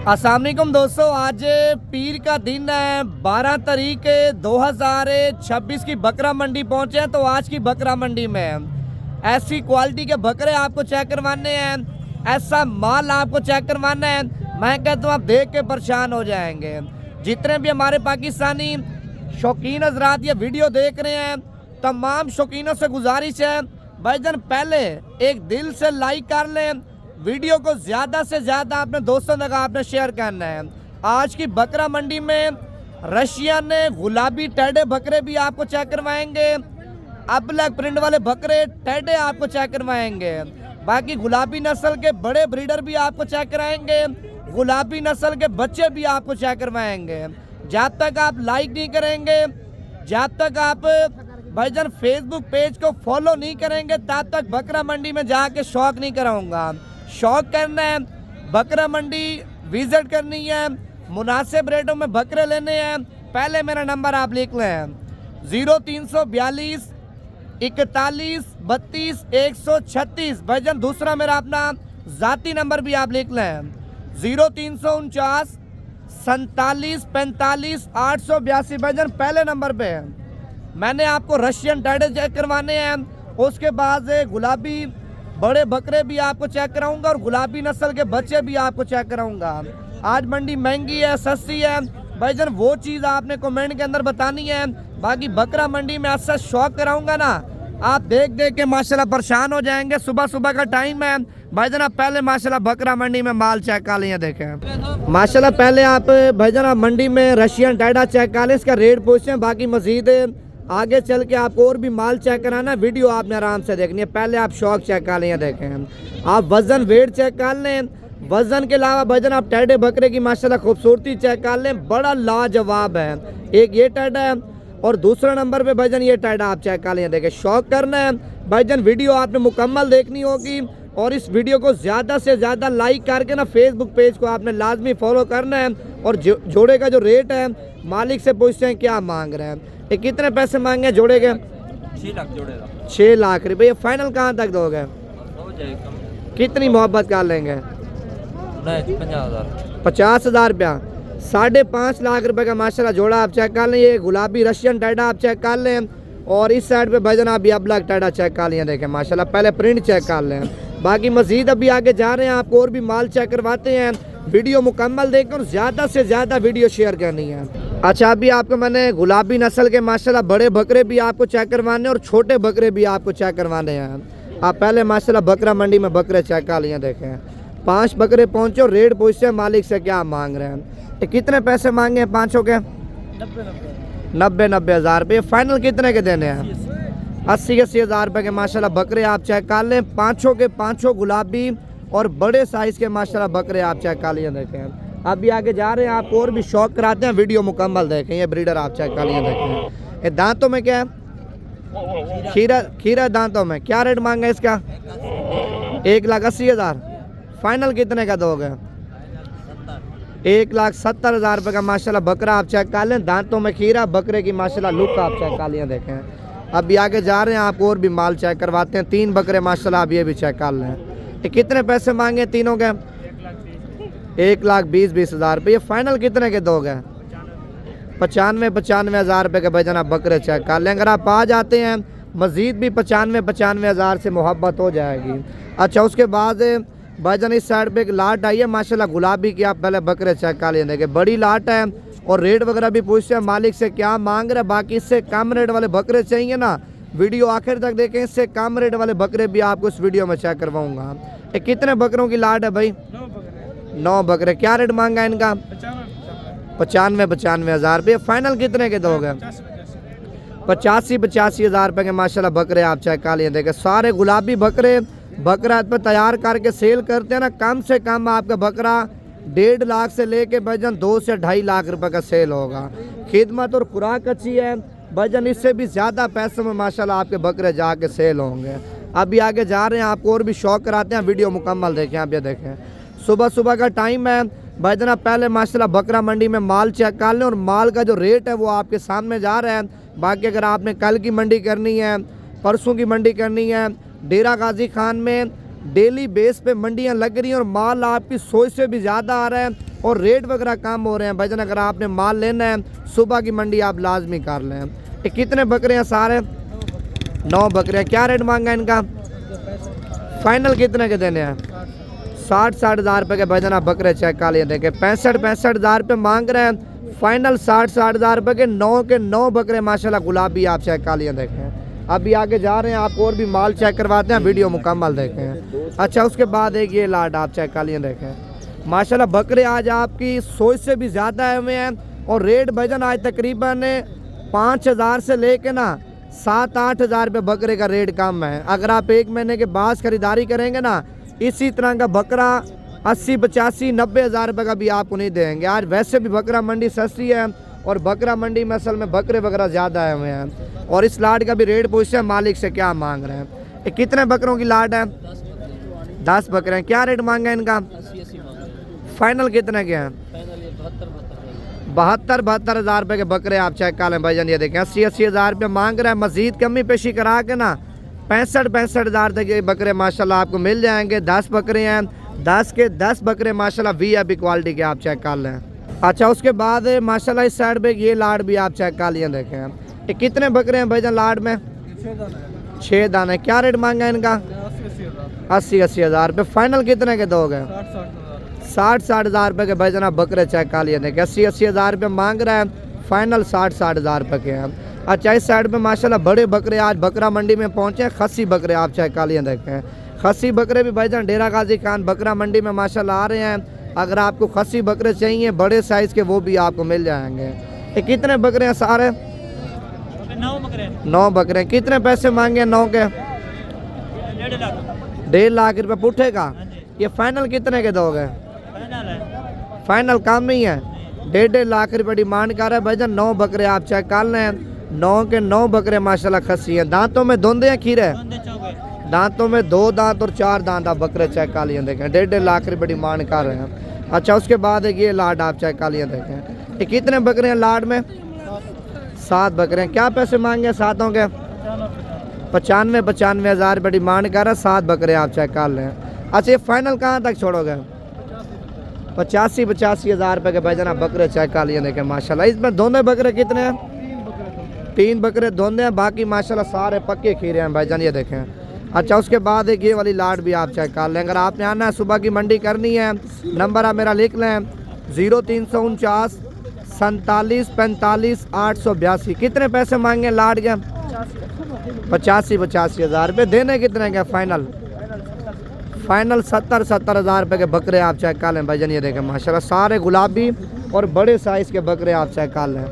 अस्सलाम वालेकुम दोस्तों, आज पीर का दिन है। 12 तारीख 2026 की बकरा मंडी पहुंचे हैं। तो आज की बकरा मंडी में ऐसी क्वालिटी के बकरे आपको चेक करवाने हैं, ऐसा माल आपको चेक करवाना है। मैं कहता हूँ आप देख के परेशान हो जाएंगे। जितने भी हमारे पाकिस्तानी शौकीन हजरात ये वीडियो देख रहे हैं, तमाम शौकीनों से गुजारिश है भाईजान पहले एक दिल से लाइक कर लें, वीडियो को ज़्यादा से ज़्यादा अपने दोस्तों तक आपने शेयर करना है। आज की बकरा मंडी में रशियन गुलाबी टेढ़े बकरे भी आपको चेक करवाएंगे, अबलग प्रिंट वाले बकरे टेढ़े आपको चेक करवाएंगे। बाकी गुलाबी नस्ल के बड़े ब्रीडर भी आपको चेक कराएंगे, गुलाबी नस्ल के बच्चे भी आपको चेक करवाएंगे। जब तक आप लाइक नहीं करेंगे, जब तक आप भाईजान फेसबुक पेज को फॉलो नहीं करेंगे, तब तक बकरा मंडी में जाके शौक नहीं कराऊंगा। शौक करना है, बकरा मंडी विजिट करनी है, मुनासिब रेटों में बकरे लेने हैं। पहले मेरा नंबर आप लिख लें 0342 41 32 136। भाईजान दूसरा मेरा अपना ज़ाती नंबर भी आप लिख लें 0349 47 45 882। भाईजान पहले नंबर पे है। मैंने आपको रशियन टेढ़े चेक करवाने हैं, उसके बाद गुलाबी बड़े बकरे भी आपको चेक कराऊंगा और गुलाबी नस्ल के बच्चे भी आपको चेक कराऊंगा। आज मंडी महंगी है, सस्ती है भाईजान, वो चीज़ आपने कमेंट के अंदर बतानी है। बाकी बकरा मंडी में ऐसा शौक कराऊंगा ना, आप देख देख के माशाल्लाह परेशान हो जाएंगे। सुबह सुबह का टाइम है भाईजान, आप पहले माशाल्लाह बकरा मंडी में माल चेक कर लें। देखें माशाल्लाह पहले आप भाईजान आप मंडी में रशियन टेढ़ा चेक कर लें, इसका रेट पूछें। बाकी मजीद आगे चल के आपको और भी माल चेक कराना, वीडियो आपने आराम से देखनी है। पहले आप शौक चेक कर लें। देखें आप वज़न वेट चेक कर लें, वज़न के अलावा भाईजान आप टेढ़े बकरे की माशाल्लाह खूबसूरती चेक कर लें, बड़ा लाजवाब है। एक ये टेढ़ा है और दूसरा नंबर पे भाईजान ये टेढ़ा आप चेक कर लें। देखें शौक करना है भाईजान, वीडियो आपने मुकम्मल देखनी होगी और इस वीडियो को ज़्यादा से ज़्यादा लाइक करके ना फेसबुक पेज को आपने लाजमी फॉलो करना है। और जोड़े का जो रेट है मालिक से पूछते हैं क्या मांग रहे हैं, ये कितने पैसे मांगे जोड़े के? 6 लाख जोड़ेगा। 6 लाख रुपये। फाइनल कहाँ तक दोगे? कितनी मोहब्बत कर लेंगे? 50,000 रुपया। 5.5 लाख रुपए का माशाल्लाह जोड़ा आप चेक कर लें। ये गुलाबी रशियन टेढ़ा आप चेक कर लें और इस साइड पे भाईजान आप अबलग टेढ़ा चेक कर लें। देखें माशाल्लाह पहले प्रिंट चेक कर लें। बाकी मजीद अभी आगे जा रहे हैं, आपको और भी माल चेक करवाते हैं। वीडियो मुकम्मल देखकर ज़्यादा से ज़्यादा वीडियो शेयर करनी है। अच्छा अभी आपको मैंने गुलाबी नस्ल के माशाल्लाह बड़े बकरे भी आपको चेक करवाने और छोटे बकरे भी आपको चेक करवाने हैं। आप पहले माशाल्लाह बकरा मंडी में बकरे चेक कर लिए। देखें 5 बकरे पहुँचे और रेट पूछते हैं मालिक से क्या मांग रहे हैं। ये कितने पैसे मांगे हैं पाँचों के? 90 हज़ार रुपये। फाइनल कितने के देने हैं? 80 हज़ार रुपये के माशाल्लाह बकरे आप चेक कर लें। पाँचों के पाँचों गुलाबी और बड़े साइज़ के माशाल्लाह बकरे आप चेक कर लिए। देखें अभी आगे जा रहे हैं, आपको और भी शौक कराते हैं, वीडियो मुकम्मल देखें। ये ब्रीडर आप चेक कर लिए। देखें ये दांतों में क्या है? खीरा दांतों में। क्या रेट मांगा इसका? 1,80,000। फाइनल कितने का दोगे? 1,70,000 रुपये का माशाल्लाह बकरा आप चेक कर लें। दांतों में खीरा, बकरे की माशाल्लाह लुक आप चेक कर लिए। देखें अभी आगे जा रहे हैं, आपको और भी माल चेक करवाते हैं। 3 बकरे माशाल्लाह आप ये भी चेक कर लें। ये कितने पैसे मांगे तीनों के? 1,20,20 हज़ार रुपये। फाइनल कितने के दोगे? 95 हज़ार रुपये के भाईजान आप बकरे चेक कर लें। अगर आप आ जाते हैं मज़ीद भी 95 हज़ार से मोहब्बत हो जाएगी। अच्छा उसके बाद भाईजान इस साइड पे एक लाट आई है माशाल्लाह गुलाबी की, आप पहले बकरे चेक कर लें। देखें बड़ी लाट है और रेट वगैरह भी पूछते हैं मालिक से क्या मांग रहे हैं। बाकी इससे कम रेट वाले बकरे चाहिए ना, वीडियो आखिर तक देखें। इससे कम रेट वाले बकरे भी आपको इस वीडियो में चेक करवाऊंगा। ये कितने बकरों की लाट है भाई? 9 बकरे। क्या रेट मांगा इनका? 95 हज़ार रुपये। फाइनल कितने के दोगे? 85 हज़ार रुपये के माशाल्लाह बकरे आप चेक कर लिए। देखें सारे गुलाबी बकरे बकरा पर तैयार करके सेल करते हैं ना, कम से कम आपका बकरा 1.5 लाख से लेके भाईजान 2 से 2.5 लाख रुपए का सेल होगा। खिदमत और खुराक अच्छी है भाईजान, इससे भी ज़्यादा पैसों में माशाल्लाह आपके बकरे जाके सेल होंगे। अभी आगे जा रहे हैं, आपको और भी शौक कराते हैं, वीडियो मुकम्मल देखें। आप ये देखें सुबह सुबह का टाइम है भाईजान, आप पहले माशाल्लाह बकरा मंडी में माल चेक कर लें और माल का जो रेट है वो आपके सामने जा रहा है। बाकी अगर आपने कल की मंडी करनी है, परसों की मंडी करनी है, डेरा गाजी खान में डेली बेस पे मंडियां लग रही हैं और माल आपकी सोच से भी ज़्यादा आ रहा है। और रेट वगैरह कम हो रहे हैं भाईजान। अगर आपने माल लेना है सुबह की मंडी आप लाजमी कर लें। ये कितने बकरे हैं सारे? 9 बकरे हैं। क्या रेट मांगा इनका? फाइनल कितने के देने हैं? 60-60 हज़ार रुपये के भाईजान आप बकरे चेक कर लिए देखें। 65-65 हज़ार रुपये मांग रहे हैं। फाइनल 60-60 हज़ार रुपये के 9 के 9 बकरे माशाल्लाह गुलाबी आप चेक कर लिए देखें। अभी आगे जा रहे हैं, आपको और भी माल चेक करवाते हैं, वीडियो मुकम्मल देखें। अच्छा, उसके बाद एक ये लाड आप चेक कर लिए देखें। माशाल्लाह बकरे आज आपकी सोच से भी ज़्यादा आए हुए हैं और रेट भाईजान आज तकरीबन 5,000 से लेके ना 7-8 हज़ार रुपये बकरे का रेट कम है। अगर आप 1 महीने के बाद खरीदारी करेंगे ना, इसी तरह का बकरा 80-85-90 हज़ार रुपये का भी आपको नहीं देंगे। आज वैसे भी बकरा मंडी सस्ती है और बकरा मंडी में असल में बकरे वगैरह ज़्यादा आए हुए हैं। और इस लाड का भी रेट पूछते हैं मालिक से क्या मांग रहे हैं। ये कितने बकरों की लाड है? 10 बकरे हैं। क्या रेट मांगा है इनका? फाइनल कितने के हैं? 72 हज़ार रुपये के बकरे आप चेक कर लें भाईजान। ये देखें 80 हज़ार रुपये मांग रहे हैं। मजीद कमी पेशी करा के ना 65 हज़ार तक के बकरे माशाल्लाह आपको मिल जाएंगे। 10 बकरे हैं, 10 के 10 बकरे माशाल्लाह VIP क्वालिटी के आप चेक कर लें। अच्छा, उसके बाद माशाल्लाह इस साइड पे ये लाड भी आप चेक कर लिए देखें। ये कितने बकरे हैं भाईजान लाड में? 6 दाने। क्या रेट मांगा है इनका? 80 हज़ार रुपये। फाइनल कितने के दोगे? 60 हज़ार रुपये के भाईजान आप बकरे चेक कर लिए देखें। 80 हज़ार रुपये मांग रहे हैं। फाइनल 60 हज़ार रुपये के हैं। अच्छा, इस साइड पे माशाल्लाह बड़े बकरे आज बकरा मंडी में पहुंचे हैं। खस्सी बकरे आप चेक कर लिए देखें। खस्सी बकरे भी भाईजान डेरा गाजी खान बकरा मंडी में माशाल्लाह आ रहे हैं। अगर आपको खस्सी बकरे चाहिए बड़े साइज़ के, वो भी आपको मिल जाएंगे। ये कितने बकरे हैं सारे? 9 बकरे। कितने पैसे मांगे 9 के? 1.5 लाख रुपये पुट्ठे का। ये फाइनल कितने के दोगे? फाइनल कम ही है। 1.5 लाख रुपये डिमांड कर रहा है भाईजान। 9 बकरे आप चेक कर लें। 9 के 9 बकरे माशाल्लाह खस्सी हैं। दांतों में धुंधे हैं खीरे? दांतों में 2 दांत और 4 दांत आप बकरे चेक कर लिए देखें। 1.5 लाख रुपये डिमांड कर रहे हैं। अच्छा, उसके बाद एक ये लाड आप चेक कर लिए देखें। ये कितने बकरे हैं लाड में? 7 बकरे हैं। क्या पैसे मांगे सातों के? 95 हज़ार रुपये डिमांड कर रहा है। 7 बकरे आप चेक कर लें। अच्छा, ये फाइनल कहाँ तक छोड़ोगे? 85 हज़ार रुपये के भाईजान आप बकरे चेक कर लिए देखें माशाल्लाह। इसमें दोनों बकरे कितने हैं? 3 बकरे दोनों हैं। बाकी माशाल्लाह सारे पक्के खीरे हैं भाईजान, ये देखें। अच्छा, उसके बाद एक ये वाली लाड भी आप चेक कर लें। अगर आपने आना है सुबह की मंडी करनी है, नंबर आप मेरा लिख लें 0349 47 45 882। कितने पैसे मांगे लाड के? 85 हज़ार रुपये। देने कितने के फाइनल? फाइनल 70 हज़ार रुपये के बकरे आप चेक कर लें भाईजान। ये देखें माशाल्लाह सारे गुलाबी और बड़े साइज़ के बकरे आप चेक कर लें।